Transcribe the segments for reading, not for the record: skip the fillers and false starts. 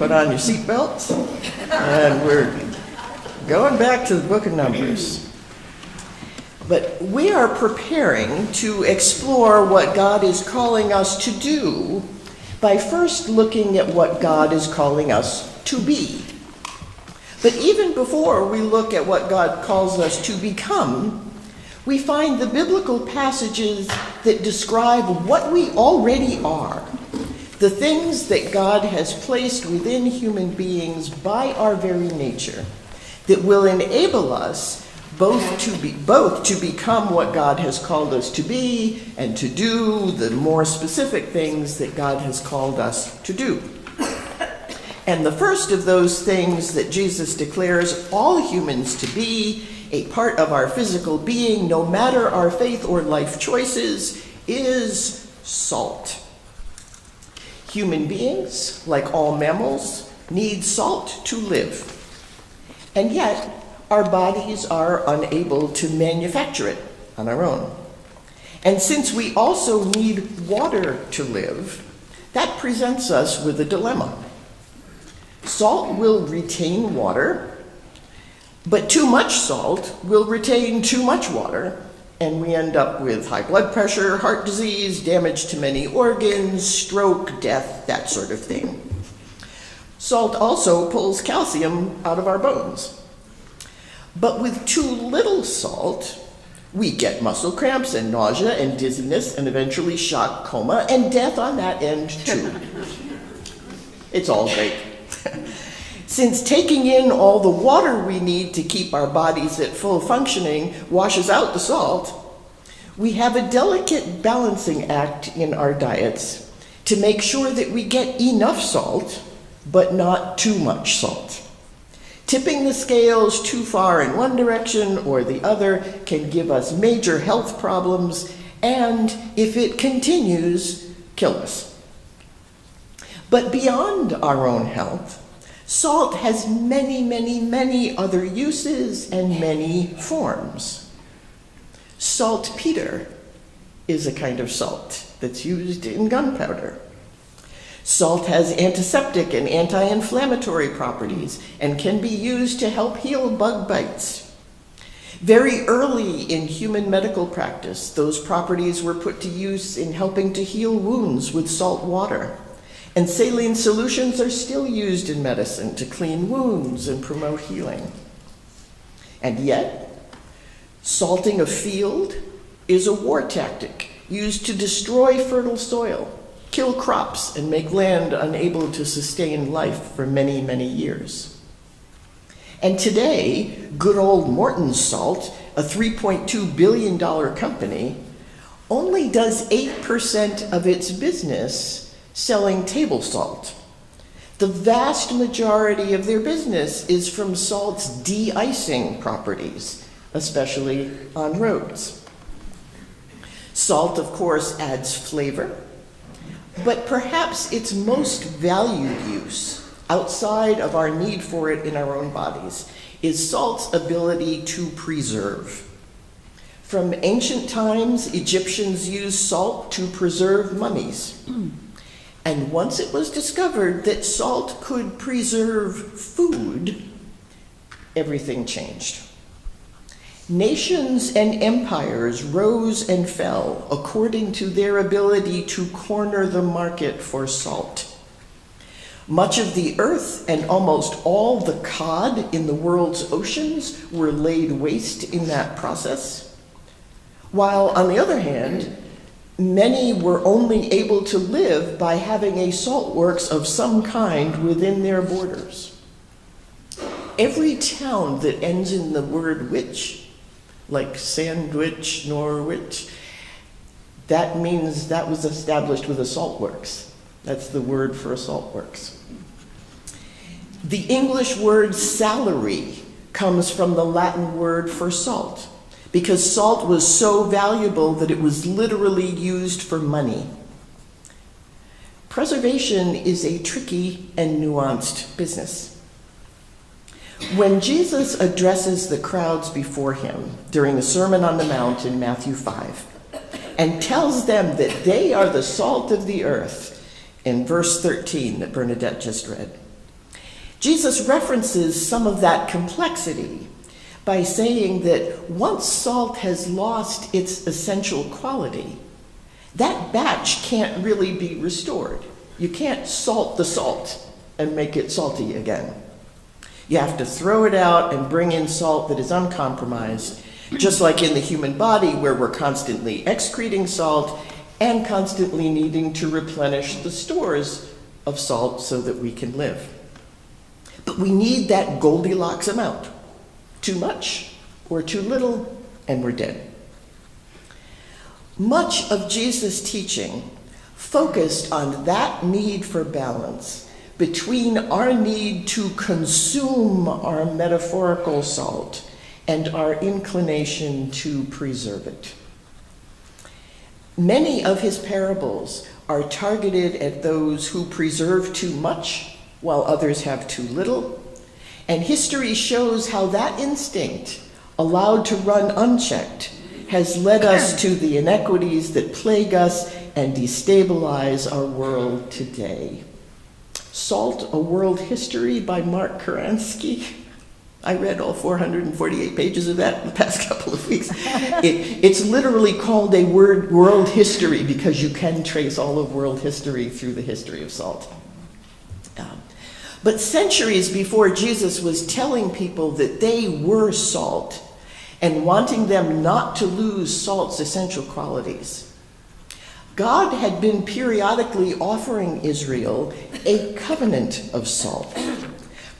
put on your seatbelts, and we're going back to the book of Numbers. But we are preparing to explore what God is calling us to do by first looking at what God is calling us to be. But even before we look at what God calls us to become, we find the biblical passages that describe what we already are, the things that God has placed within human beings by our very nature, that will enable us both to become what God has called us to be and to do the more specific things that God has called us to do. And the first of those things that Jesus declares all humans to be, a part of our physical being, no matter our faith or life choices, is salt. Human beings, like all mammals, need salt to live. And yet, our bodies are unable to manufacture it on our own. And since we also need water to live, that presents us with a dilemma. Salt will retain water, but too much salt will retain too much water, and we end up with high blood pressure, heart disease, damage to many organs, stroke, death, that sort of thing. Salt also pulls calcium out of our bones. But with too little salt, we get muscle cramps and nausea and dizziness and eventually shock, coma, and death on that end too. It's all great. Since taking in all the water we need to keep our bodies at full functioning washes out the salt, we have a delicate balancing act in our diets to make sure that we get enough salt, but not too much salt. Tipping the scales too far in one direction or the other can give us major health problems and, if it continues, kill us. But beyond our own health, salt has many, many, many other uses and many forms. Saltpeter is a kind of salt that's used in gunpowder. Salt has antiseptic and anti-inflammatory properties and can be used to help heal bug bites. Very early in human medical practice, those properties were put to use in helping to heal wounds with salt water. And saline solutions are still used in medicine to clean wounds and promote healing. And yet, salting a field is a war tactic used to destroy fertile soil, kill crops, and make land unable to sustain life for many, many years. And today, good old Morton's Salt, a $3.2 billion company, only does 8% of its business selling table salt. The vast majority of their business is from salt's de-icing properties, especially on roads. Salt, of course, adds flavor, but perhaps its most valued use, outside of our need for it in our own bodies, is salt's ability to preserve. From ancient times, Egyptians used salt to preserve mummies. And once it was discovered that salt could preserve food, everything changed. Nations and empires rose and fell according to their ability to corner the market for salt. Much of the earth and almost all the cod in the world's oceans were laid waste in that process, while, on the other hand, many were only able to live by having a salt works of some kind within their borders. Every town that ends in the word witch, like Sandwich, Norwich, that means that was established with a salt works. That's the word for a salt works. The English word salary comes from the Latin word for salt, because salt was so valuable that it was literally used for money. Preservation is a tricky and nuanced business. When Jesus addresses the crowds before him during the Sermon on the Mount in Matthew 5, and tells them that they are the salt of the earth, in verse 13 that Bernadette just read, Jesus references some of that complexity by saying that once salt has lost its essential quality, that batch can't really be restored. You can't salt the salt and make it salty again. You have to throw it out and bring in salt that is uncompromised, just like in the human body where we're constantly excreting salt and constantly needing to replenish the stores of salt so that we can live. But we need that Goldilocks amount. Too much or too little, and we're dead. Much of Jesus' teaching focused on that need for balance between our need to consume our metaphorical salt and our inclination to preserve it. Many of his parables are targeted at those who preserve too much while others have too little, and history shows how that instinct, allowed to run unchecked, has led us to the inequities that plague us and destabilize our world today. Salt, A World History by Mark Karansky. I read all 448 pages of that in the past couple of weeks. It's literally called a world history because you can trace all of world history through the history of salt. But centuries before Jesus was telling people that they were salt and wanting them not to lose salt's essential qualities, God had been periodically offering Israel a covenant of salt,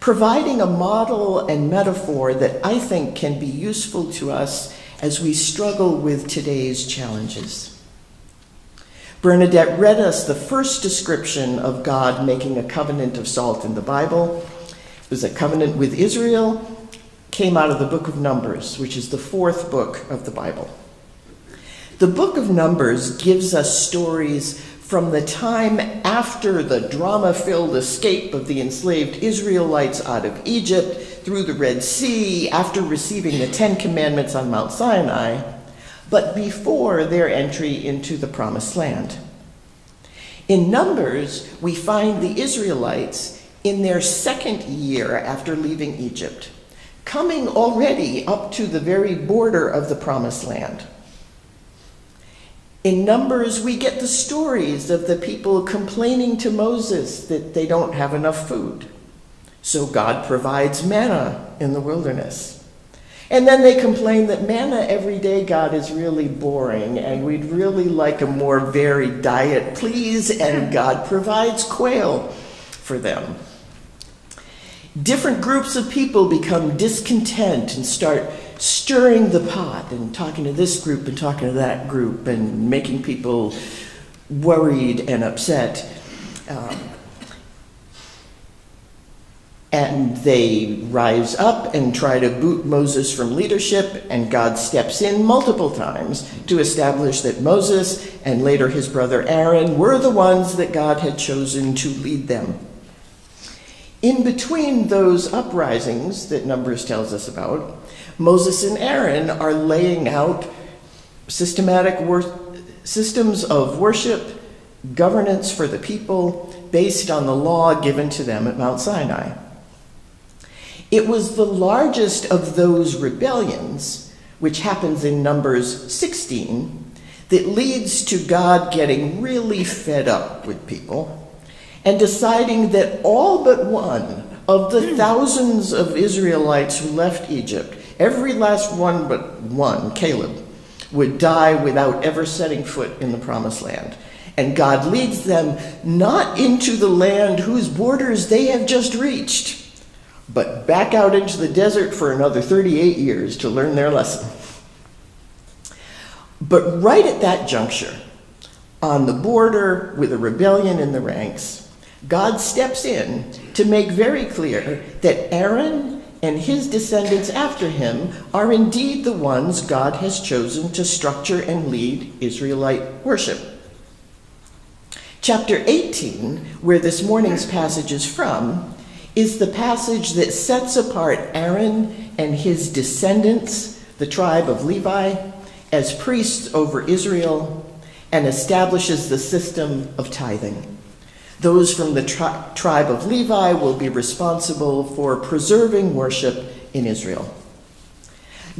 providing a model and metaphor that I think can be useful to us as we struggle with today's challenges. Bernadette read us the first description of God making a covenant of salt in the Bible. It was a covenant with Israel, came out of the book of Numbers, which is the fourth book of the Bible. The book of Numbers gives us stories from the time after the drama-filled escape of the enslaved Israelites out of Egypt through the Red Sea, after receiving the Ten Commandments on Mount Sinai, but before their entry into the Promised Land. In Numbers, we find the Israelites in their second year after leaving Egypt, coming already up to the very border of the Promised Land. In Numbers, we get the stories of the people complaining to Moses that they don't have enough food. So God provides manna in the wilderness. And then they complain that manna every day, God, is really boring, and we'd really like a more varied diet, please. And God provides quail for them. Different groups of people become discontent and start stirring the pot and talking to this group and talking to that group and making people worried and upset. And they rise up and try to boot Moses from leadership, and God steps in multiple times to establish that Moses and later his brother Aaron were the ones that God had chosen to lead them. In between those uprisings that Numbers tells us about, Moses and Aaron are laying out systematic systems of worship, governance for the people based on the law given to them at Mount Sinai. It was the largest of those rebellions, which happens in Numbers 16, that leads to God getting really fed up with people and deciding that all but one of the thousands of Israelites who left Egypt, every last one but one, Caleb, would die without ever setting foot in the Promised Land. And God leads them not into the land whose borders they have just reached, but back out into the desert for another 38 years to learn their lesson. But right at that juncture, on the border with a rebellion in the ranks, God steps in to make very clear that Aaron and his descendants after him are indeed the ones God has chosen to structure and lead Israelite worship. Chapter 18, where this morning's passage is from, is the passage that sets apart Aaron and his descendants, the tribe of Levi, as priests over Israel and establishes the system of tithing. Those from the tribe of Levi will be responsible for preserving worship in Israel.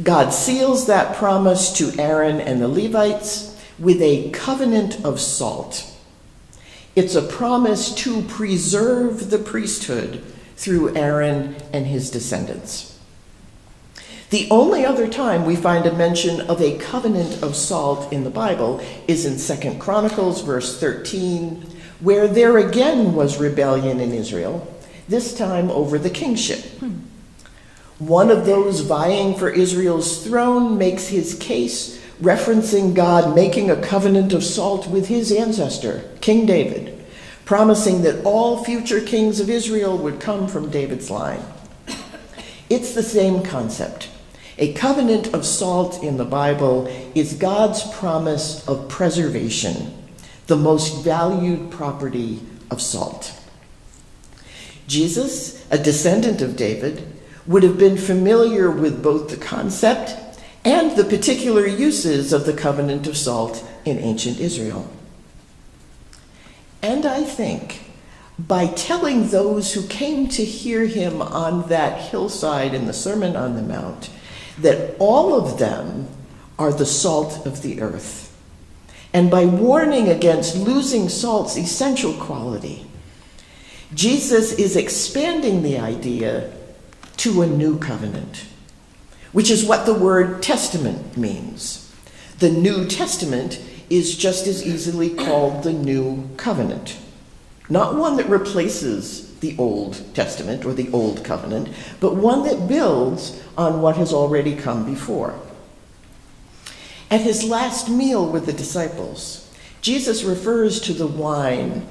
God seals that promise to Aaron and the Levites with a covenant of salt. It's a promise to preserve the priesthood through Aaron and his descendants. The only other time we find a mention of a covenant of salt in the Bible is in 2 Chronicles, verse 13, where there again was rebellion in Israel, this time over the kingship. One of those vying for Israel's throne makes his case referencing God making a covenant of salt with his ancestor, King David, promising that all future kings of Israel would come from David's line. It's the same concept. A covenant of salt in the Bible is God's promise of preservation, the most valued property of salt. Jesus, a descendant of David, would have been familiar with both the concept and the particular uses of the covenant of salt in ancient Israel. And I think by telling those who came to hear him on that hillside in the Sermon on the Mount that all of them are the salt of the earth, and by warning against losing salt's essential quality, Jesus is expanding the idea to a new covenant, which is what the word testament means. The New Testament is just as easily called the New Covenant, not one that replaces the Old Testament or the Old Covenant, but one that builds on what has already come before. At his last meal with the disciples, Jesus refers to the wine,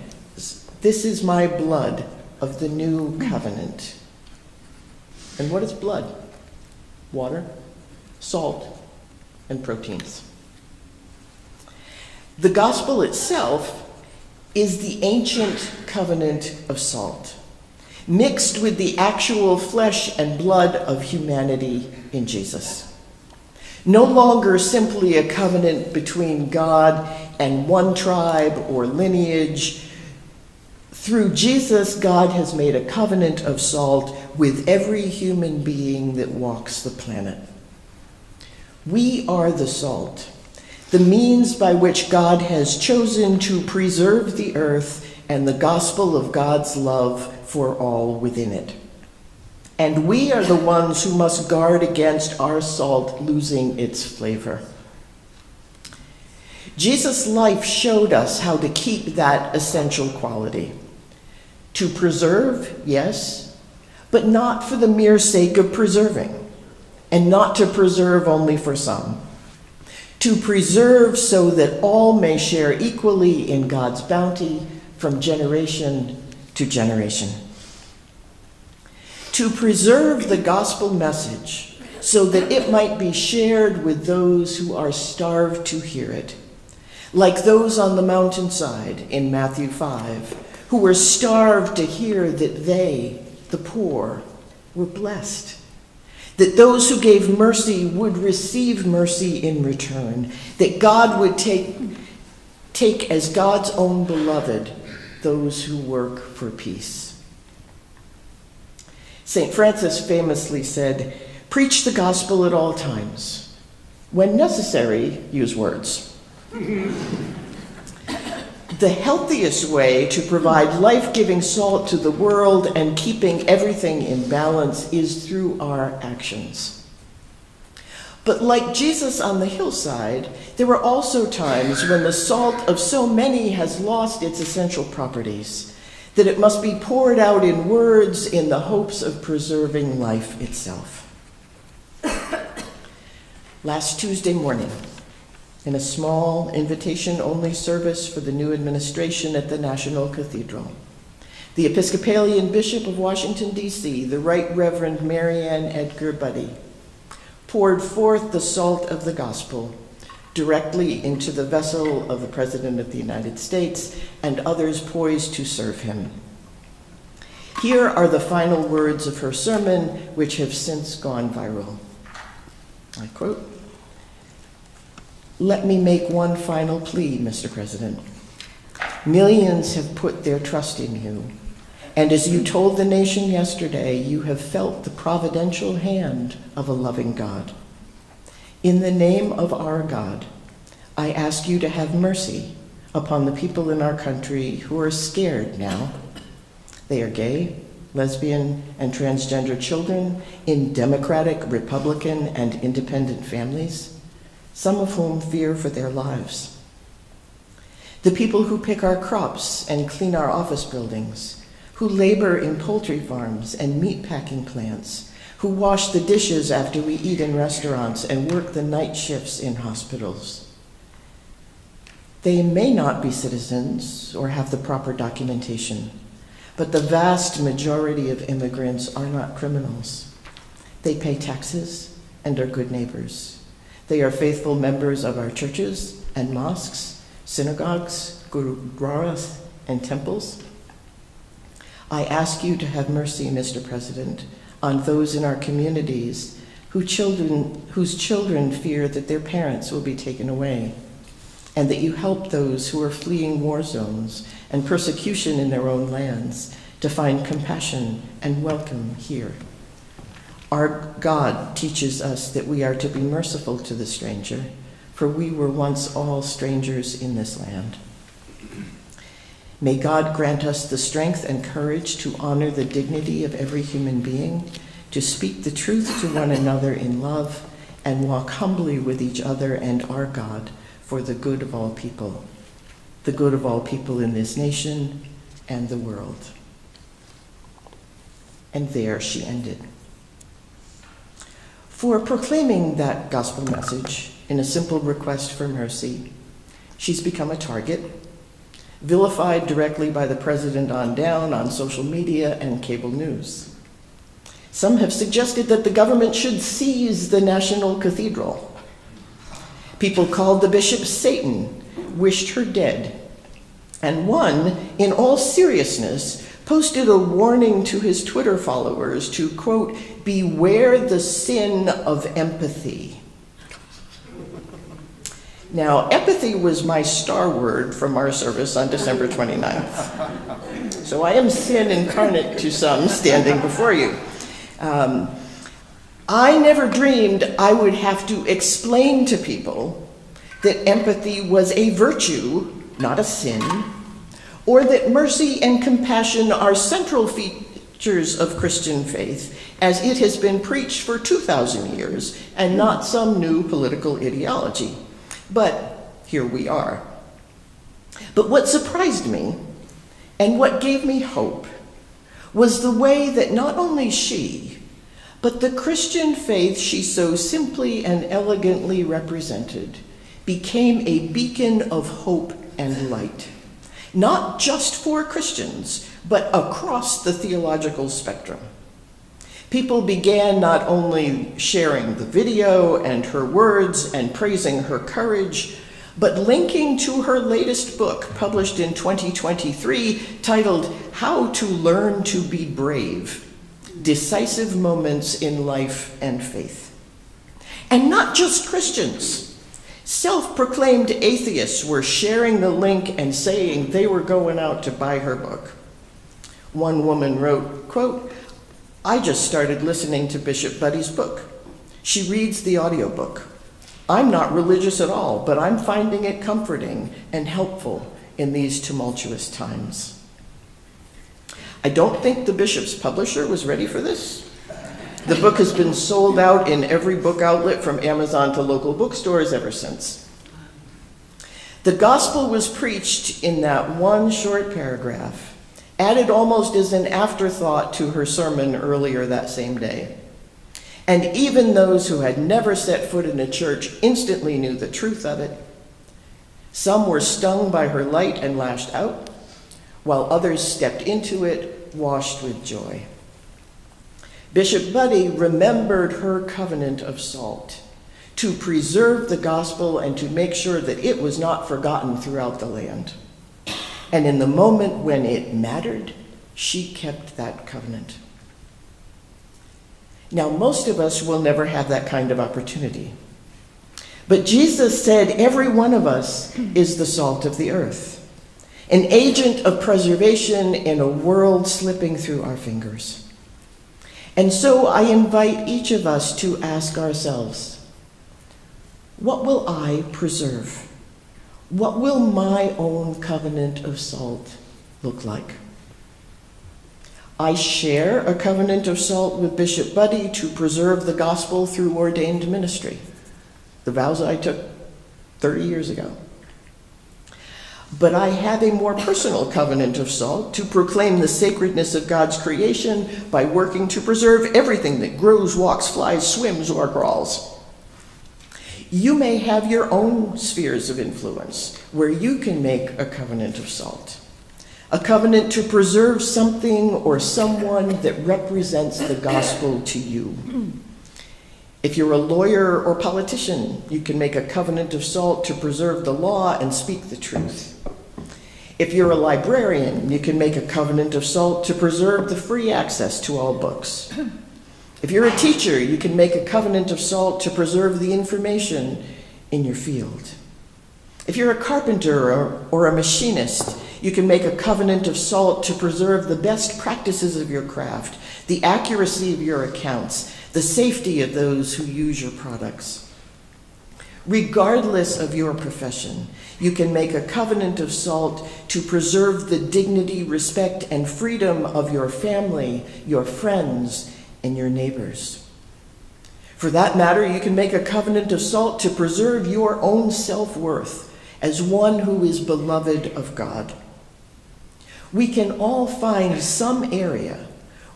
"This is my blood of the new covenant." And what is blood? Water, salt, and proteins. The gospel itself is the ancient covenant of salt, mixed with the actual flesh and blood of humanity in Jesus. No longer simply a covenant between God and one tribe or lineage. Through Jesus, God has made a covenant of salt with every human being that walks the planet. We are the salt, the means by which God has chosen to preserve the earth and the gospel of God's love for all within it. And we are the ones who must guard against our salt losing its flavor. Jesus' life showed us how to keep that essential quality. To preserve, yes, but not for the mere sake of preserving, and not to preserve only for some. To preserve so that all may share equally in God's bounty from generation to generation. To preserve the gospel message so that it might be shared with those who are starved to hear it, like those on the mountainside in Matthew 5, who were starved to hear that they, the poor, were blessed, that those who gave mercy would receive mercy in return, that God would take as God's own beloved those who work for peace. St. Francis famously said, "Preach the gospel at all times. When necessary, use words." The healthiest way to provide life-giving salt to the world and keeping everything in balance is through our actions. But like Jesus on the hillside, there are also times when the salt of so many has lost its essential properties, that it must be poured out in words in the hopes of preserving life itself. Last Tuesday morning, in a small invitation-only service for the new administration at the National Cathedral, the Episcopalian Bishop of Washington, D.C., the Right Reverend Marianne Edgar Buddy, poured forth the salt of the gospel directly into the vessel of the President of the United States and others poised to serve him. Here are the final words of her sermon, which have since gone viral. I quote, "Let me make one final plea, Mr. President. Millions have put their trust in you. And as you told the nation yesterday, you have felt the providential hand of a loving God. In the name of our God, I ask you to have mercy upon the people in our country who are scared now. They are gay, lesbian, and transgender children in Democratic, Republican, and independent families, some of whom fear for their lives. The people who pick our crops and clean our office buildings, who labor in poultry farms and meat packing plants, who wash the dishes after we eat in restaurants and work the night shifts in hospitals. They may not be citizens or have the proper documentation, but the vast majority of immigrants are not criminals. They pay taxes and are good neighbors. They are faithful members of our churches and mosques, synagogues, gurudwaras, and temples. I ask you to have mercy, Mr. President, on those in our communities whose children fear that their parents will be taken away, and that you help those who are fleeing war zones and persecution in their own lands to find compassion and welcome here. Our God teaches us that we are to be merciful to the stranger, for we were once all strangers in this land. May God grant us the strength and courage to honor the dignity of every human being, to speak the truth to one another in love, and walk humbly with each other and our God for the good of all people in this nation and the world. And there she ended. For proclaiming that gospel message in a simple request for mercy, she's become a target, vilified directly by the president on down on social media and cable news. Some have suggested that the government should seize the National Cathedral. People called the bishop Satan, wished her dead, and one, in all seriousness, posted a warning to his Twitter followers to, quote, beware the sin of empathy. Now, empathy was my star word from our service on December 29th. So I am sin incarnate to some standing before you. I never dreamed I would have to explain to people that empathy was a virtue, not a sin, or that mercy and compassion are central features of Christian faith, as it has been preached for 2,000 years, and not some new political ideology. But here we are. But what surprised me, and what gave me hope, was the way that not only she, but the Christian faith she so simply and elegantly represented became a beacon of hope and light, not just for Christians, but across the theological spectrum. People began not only sharing the video and her words and praising her courage, but linking to her latest book, published in 2023, titled How to Learn to Be Brave: Decisive Moments in Life and Faith. And not just Christians. Self-proclaimed atheists were sharing the link and saying they were going out to buy her book. One woman wrote, quote, I just started listening to Bishop Buddy's book. She reads the audiobook. I'm not religious at all, but I'm finding it comforting and helpful in these tumultuous times. I don't think the bishop's publisher was ready for this. The book has been sold out in every book outlet from Amazon to local bookstores ever since. The gospel was preached in that one short paragraph, added almost as an afterthought to her sermon earlier that same day. And even those who had never set foot in a church instantly knew the truth of it. Some were stung by her light and lashed out, while others stepped into it, washed with joy. Bishop Buddy remembered her covenant of salt to preserve the gospel and to make sure that it was not forgotten throughout the land. And in the moment when it mattered, she kept that covenant. Now, most of us will never have that kind of opportunity. But Jesus said every one of us is the salt of the earth. an agent of preservation in a world slipping through our fingers. And so I invite each of us to ask ourselves, what will I preserve? What will my own covenant of salt look like? I share a covenant of salt with Bishop Buddy to preserve the gospel through ordained ministry, the vows I took 30 years ago. But I have a more personal covenant of salt to proclaim the sacredness of God's creation by working to preserve everything that grows, walks, flies, swims, or crawls. You may have your own spheres of influence where you can make a covenant of salt, a covenant to preserve something or someone that represents the gospel to you. If you're a lawyer or politician, you can make a covenant of salt to preserve the law and speak the truth. If you're a librarian, you can make a covenant of salt to preserve the free access to all books. If you're a teacher, you can make a covenant of salt to preserve the information in your field. If you're a carpenter or a machinist, you can make a covenant of salt to preserve the best practices of your craft, the accuracy of your accounts, the safety of those who use your products. Regardless of your profession, you can make a covenant of salt to preserve the dignity, respect, and freedom of your family, your friends, and your neighbors. For that matter, you can make a covenant of salt to preserve your own self-worth as one who is beloved of God. We can all find some area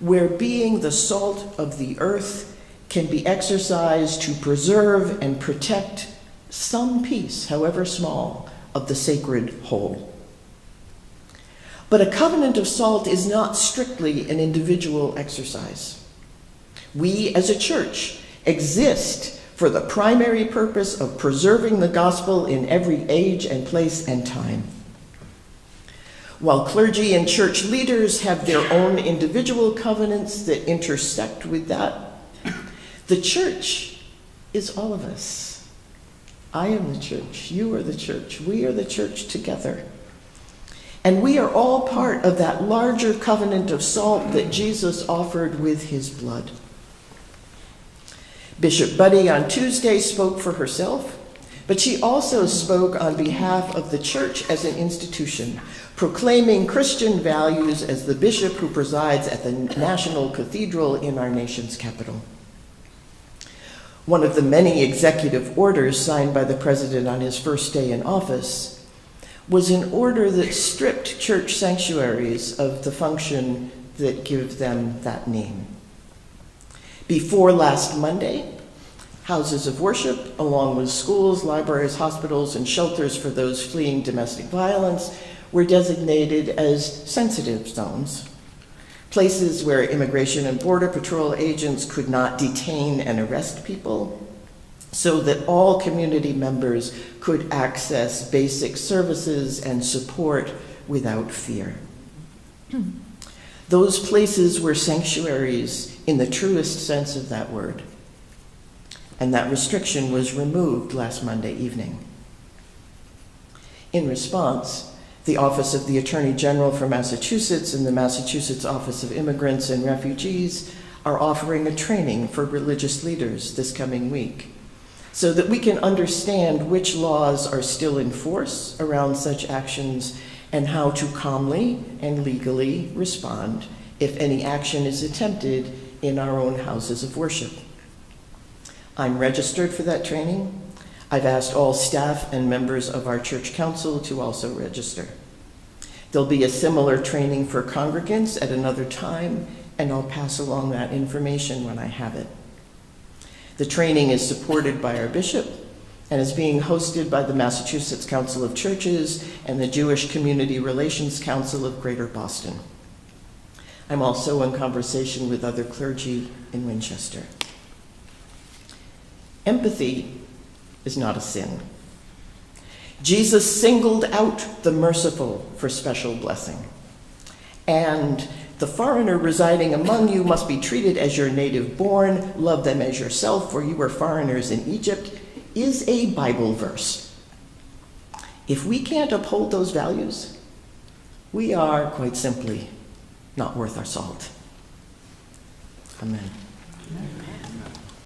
where being the salt of the earth can be exercised to preserve and protect some piece, however small, of the sacred whole. But a covenant of salt is not strictly an individual exercise. We as a church exist for the primary purpose of preserving the gospel in every age and place and time. While clergy and church leaders have their own individual covenants that intersect with that, the church is all of us. I am the church, you are the church, we are the church together. And we are all part of that larger covenant of salt that Jesus offered with his blood. Bishop Buddy on Tuesday spoke for herself, but she also spoke on behalf of the church as an institution, proclaiming Christian values as the bishop who presides at the National Cathedral in our nation's capital. One of the many executive orders signed by the president on his first day in office was an order that stripped church sanctuaries of the function that gives them that name. Before last Monday, houses of worship, along with schools, libraries, hospitals, and shelters for those fleeing domestic violence, were designated as sensitive zones, places where Immigration and Border Patrol agents could not detain and arrest people, so that all community members could access basic services and support without fear. Those places were sanctuaries in the truest sense of that word. And that restriction was removed last Monday evening. In response, the Office of the Attorney General for Massachusetts and the Massachusetts Office of Immigrants and Refugees are offering a training for religious leaders this coming week so that we can understand which laws are still in force around such actions and how to calmly and legally respond if any action is attempted in our own houses of worship. I'm registered for that training. I've asked all staff and members of our church council to also register. There'll be a similar training for congregants at another time, and I'll pass along that information when I have it. The training is supported by our bishop and is being hosted by the Massachusetts Council of Churches and the Jewish Community Relations Council of Greater Boston. I'm also in conversation with other clergy in Winchester. Empathy is not a sin. Jesus singled out the merciful for special blessing. And the foreigner residing among you must be treated as your native born, love them as yourself, for you were foreigners in Egypt, is a Bible verse. If we can't uphold those values, we are, quite simply, not worth our salt. Amen. Amen.